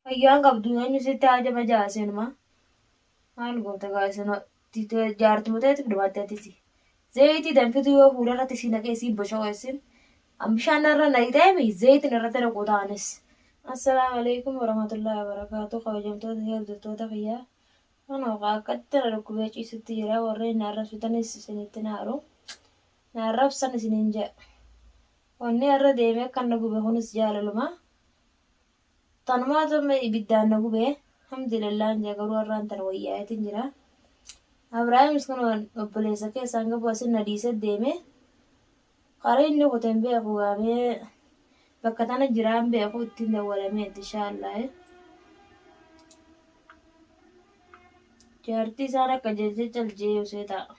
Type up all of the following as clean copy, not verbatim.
Fayyaan qabdu eenyu sitti ajama jaasenuma. Maal goota gaasena jaartuma ta'etu dhumaatti attisi. Zayitii danfitu yoo fuularratti si naqee si bashoo'essin. Bishaan irra naqxeemi zayitiin irratti naqu ta'anis. Assalaamu alaikum warahmatullahi wabarakatuh. Kabajamtoota hordoftoota fayyaa. Kanoo akkatti na dhukkubee ciisutti jira warreen na arrabsitanis isinitti naaru. Na arrabsan isiniin jedha. Wanni irra deemee kan na gube kunis jaalaluma. Tanumaatu ibiddaan na gube. Alhamdulillah jee garuu irraan tana wayyaatiin jira. Abrahaamis kun obboleessa keessaan gabu asin na dhiisee deeme. Karaa inni qoteen beeku gaamee bakka tana jiraan beeku ittiin dawwalamee inshaallah. Jaartii isaan akka jecha caljee usee ta'a.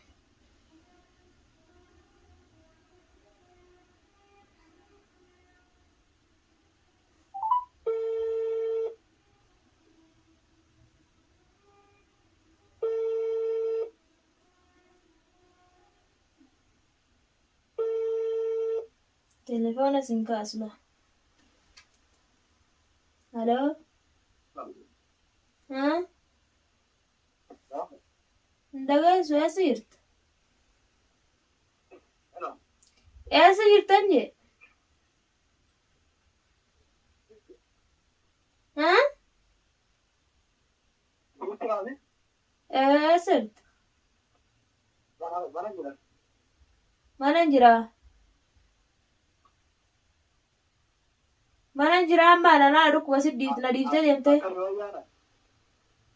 Telefoona sin kaasla. Halo? Haa? Ndagaisu eessa jirta? Eessa jirtan jee? Haa? Eessa jirta? Mana jiraa? Mana jiraan baana naa dhukkuba siddiit na dhiiftee deemtee?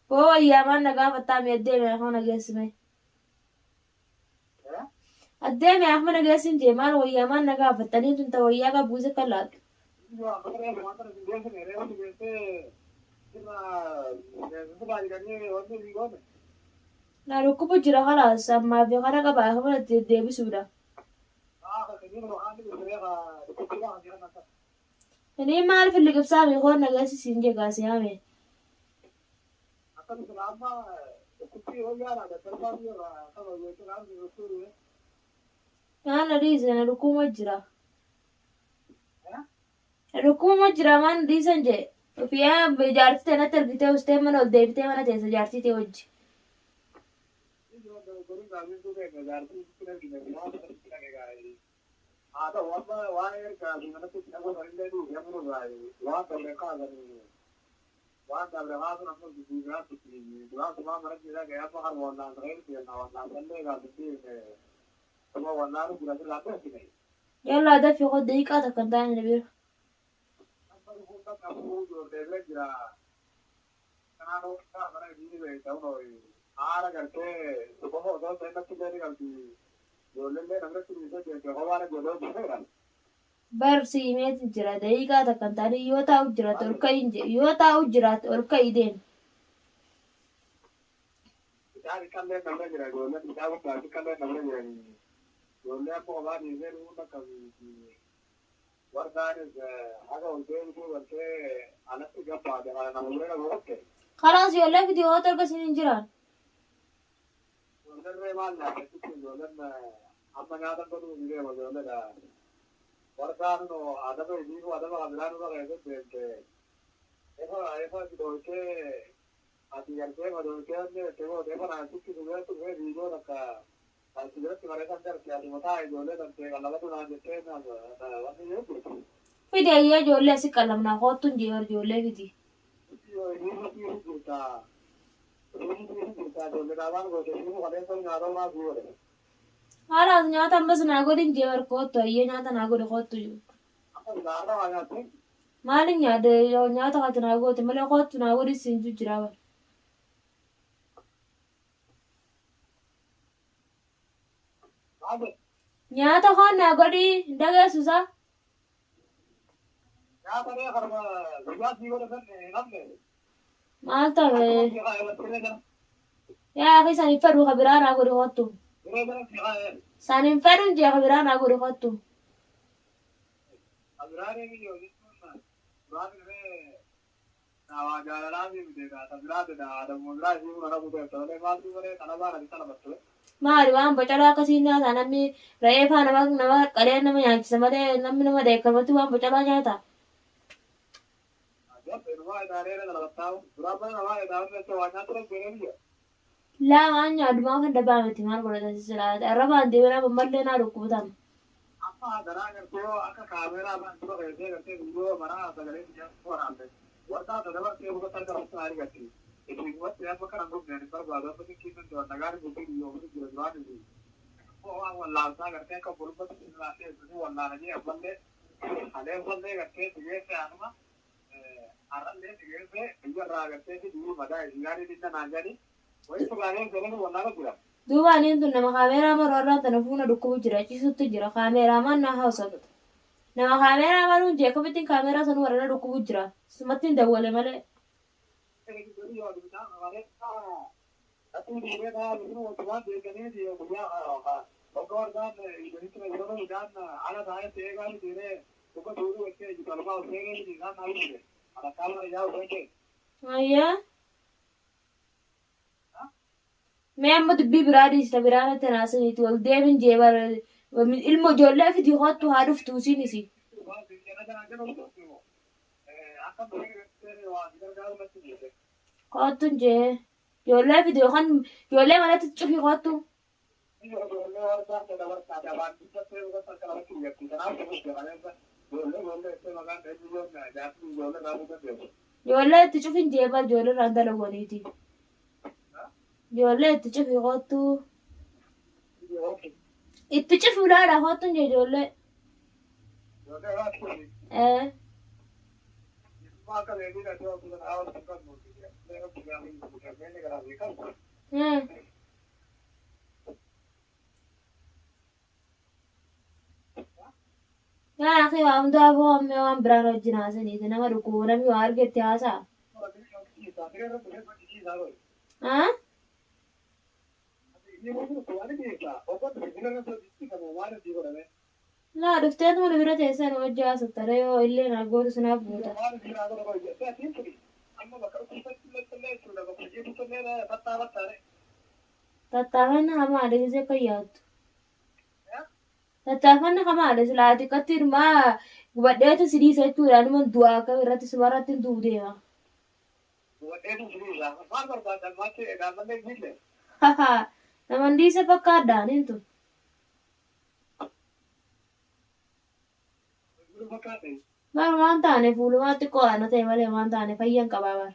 Koo wayyaamaan na gaafattaa mi addeeme afaan nageessime. Addeeme afaan nageessin jee maal wayyaamaan na gaafattanii tun ta wayyaa qabuuse kan laatu. Na dhukkubu jira kalaas ammaa fi kana qabaa afaan deebisuudha. Ini maal filli qibsaa mi koon nageessisiin jee gaasee hame. Kaan dhiise na dhukkuma jira. Dhukkuma jira maan dhiisan jee. Ofiyaa jaartii ta'e natti argitee ustee mana ol deebitee mana teessa jaartii ta'e wajji. Yalla dafi ko daqiiqaa takka hin taane bira. Barsi meeti jira daqiiqaa takka hin taane yoo taa'u jiraate ol ka'iin jee yoo taa'u jiraate ol ka'ii deema. Kalaas ijoollee viidiyoota argisiin hin jiraan. Fidee ijoollee si qalamnaa kootu hin jiru ijoollee fiti. Kalaas nyaata ammas naa godhin jee kootu ayyee nyaata naa godhe kootu jiru. Maalin nyaata kati naa goote malee kootu naa godhin siin jira bara. Nyaata koon naa godhi dhageessusaa. Maal ta'e? Yaa akhi saniin fedhu ka biraa naa godhi kootu. Saniin fedhuun jee ka biraa naa godhi kootu. Maali waan bocalaa akkasiin nyaata namni re'ee faa nama qalee nama nyaachisa malee namni nama deekkamatti waan bocalaa nyaata. لا waan nyaadhumaa kan dabaa miti maal godhatan silaata arrabaan deebiin ammallee naa dhukkubutan. Duuba aniin tun nama kaameeraa mararraa tana fuuna dhukkubu jira ciisutti jira kaameeraa maan naa haasa'u nama kaameeraa maaluun jee akkamittiin kaameeraa sanuu warra dhukkubu jira sumattiin dawwale malee. Ayyaa. Mee amma dubbii biraa dhiista biraan itti naasaniiti wal deemin jeebar ilmo ijoollee fidii kottu haa dhuftu isiinis. Kottuun jee ijoollee fidii yookaan ijoollee manatti cufii kottu. Ijoollee itti cufin jeebar ijoollee irraan dalagoniiti. Ijoollee itti cufii kottu. Itti cufii ulaadhaa kottuun jee ijoollee. Yaa akhi waa hundaa boo ammee waan biraan wajjin haasaniiti nama dhukkubu namni waa argetti haasa'a. Laa dhufteetuma nu bira teessan wajji haasattara yoo illee naagootu sinaaf buuta. Tattaafanna hamaadha gisee kan yaaddu. Tattaafanna hamaadha silaa xiqqatti hirmaa gubadheetu si dhiisa jechuudha numa du'aa akka irratti sumarratti hin du'u deema. Naman dhiisa fakkaadhaan hintu. Bar waan taane fuulumaatti qo'aana ta'e malee waan taane fayyan qabaa bar.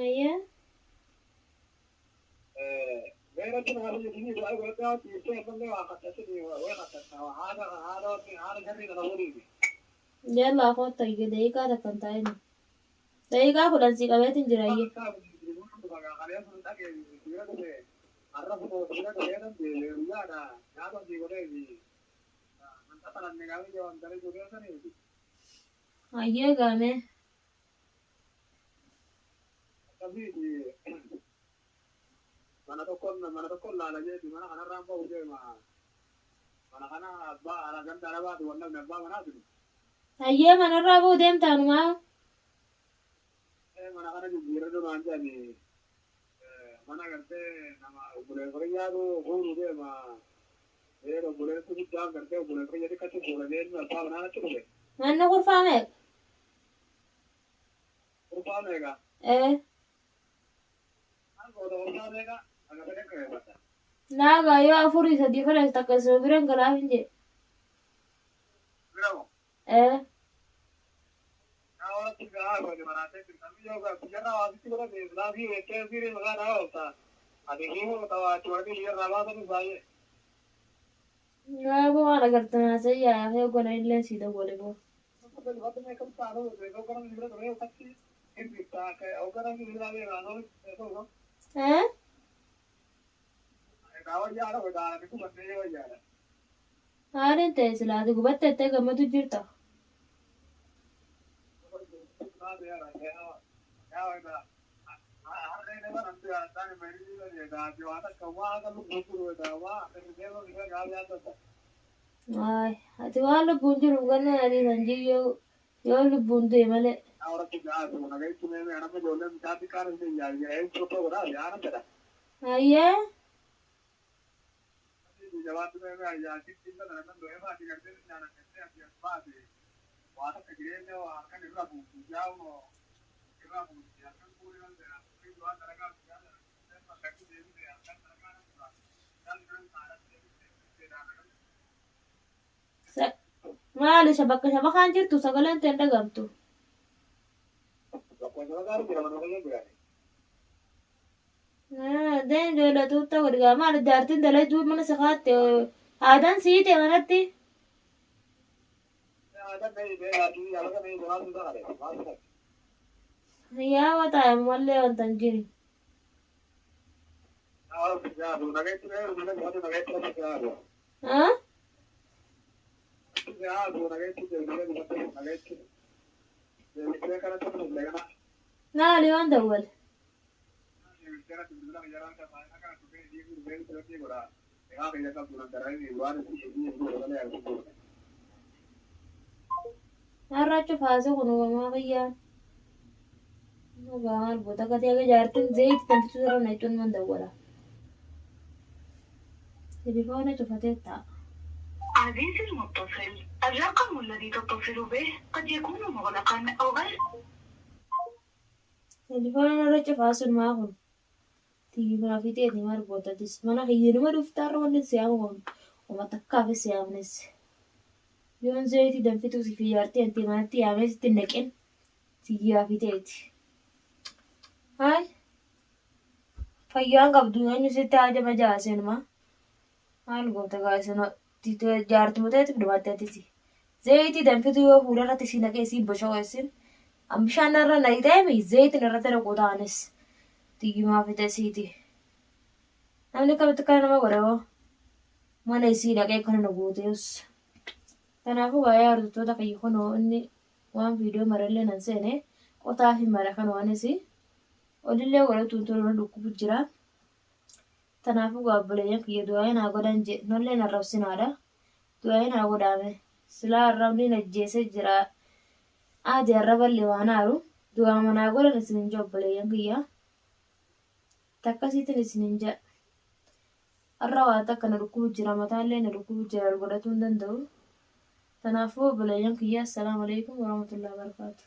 Ayya. Jalla kota ige deeqaa takkan taa'ini. Deeqaa kudhan si qabeetiin jira iyye. Ayyee gaame. Mana tokkon laala jeeti mana kanarraan ba'u deema. Mana kana abbaa ala ganda alabaati wannan abbaa manaa jiru. Ayyee manarraa ba'u deemtaanumaa. Mana kana jijjiirra duraan jedhani mana gartee nama obboleessa yaadu fuudhu deema. Obboleessa guddaan gartee obboleessa jedhi kachi fuudhanii abbaa manaa achi dhufe. Manni kurfaame. Kurfaameega. Naga yoo afurii sadii falees takka isa biran galaaf hin jee. Gaafa waan agartan sayyaa fi gona illee si dawwale boo. Haadhiin ta'e silaati gubatte ettee gammatu jirta. Ay, ati waan lubbuun jiru ganna ani kan yoo lubbuun du'e malee. Ayyee. Maali shabakaan jirtu sagaleen ta'e dhagamtu. Deen ijoolletu ta'uu dhigaa maali jaartiin dalagduu mana sakaatte aadaan sii ta'e manatti. Yaa wataa mallee wanta hin jiru. Maali waan dawwal. Harracha faase kunuunfamaa fayyaan. Gamal boota gatii akka jaartiin zayitii tanfisu irra naituun man dawwala. Telefoona cufatee ta'a. عزيزي المتصل الرقم الذي تتصل به قد يكون مغلقا أو غير Telefoona irra cufaa sun maa kun tiimaa fi teetii maal bootatis mana fayyadama dhuftaarra wanni siyaamu kun uma takkaaf siyaamnes yoon zayitii danfituu fi jaartii antii manatti yaamee sitti naqin tiyyaa fi teeti. Hai fayyaan qabdu eenyu sitti haajama jaasenuma maal goota gaasana jaartii muteetti dhumaatteetisi zayitii danfituu yoo fuularratti si naqee si bosho'eessin. Bishaan irra naqxee zayitiin irratti naquu ta'anis tiyyumaa fi teessiiti. Namni kamitti kana nama godhama mana isii dhaqee kana nu gooteus. Kanaafuu baay'ee hordoftoota fayyi kunoo inni waan viidiyoo marallee nan seene qotaa fi mara kan waanis olillee godhatuun toluma dhukkubu jira. Kanaafuu gaabbileeyyan kiyya du'aayin haa godhan jedhe nollee na rabsinaadha. Du'aayin haa godhaame silaa arrabni najjeesee jira. Adi arraballee waan haaru du'aa manaa godhan isinin jobboleeyyan kiyya takkasiitiin isinin jedha har'a waa takka na dhukkubu jira mataallee na dhukkubu jira godhatuu hin danda'u. Kanaafuu obboleeyyan kiyya assalaamu alaikum warahmatullahi wabarakatuh.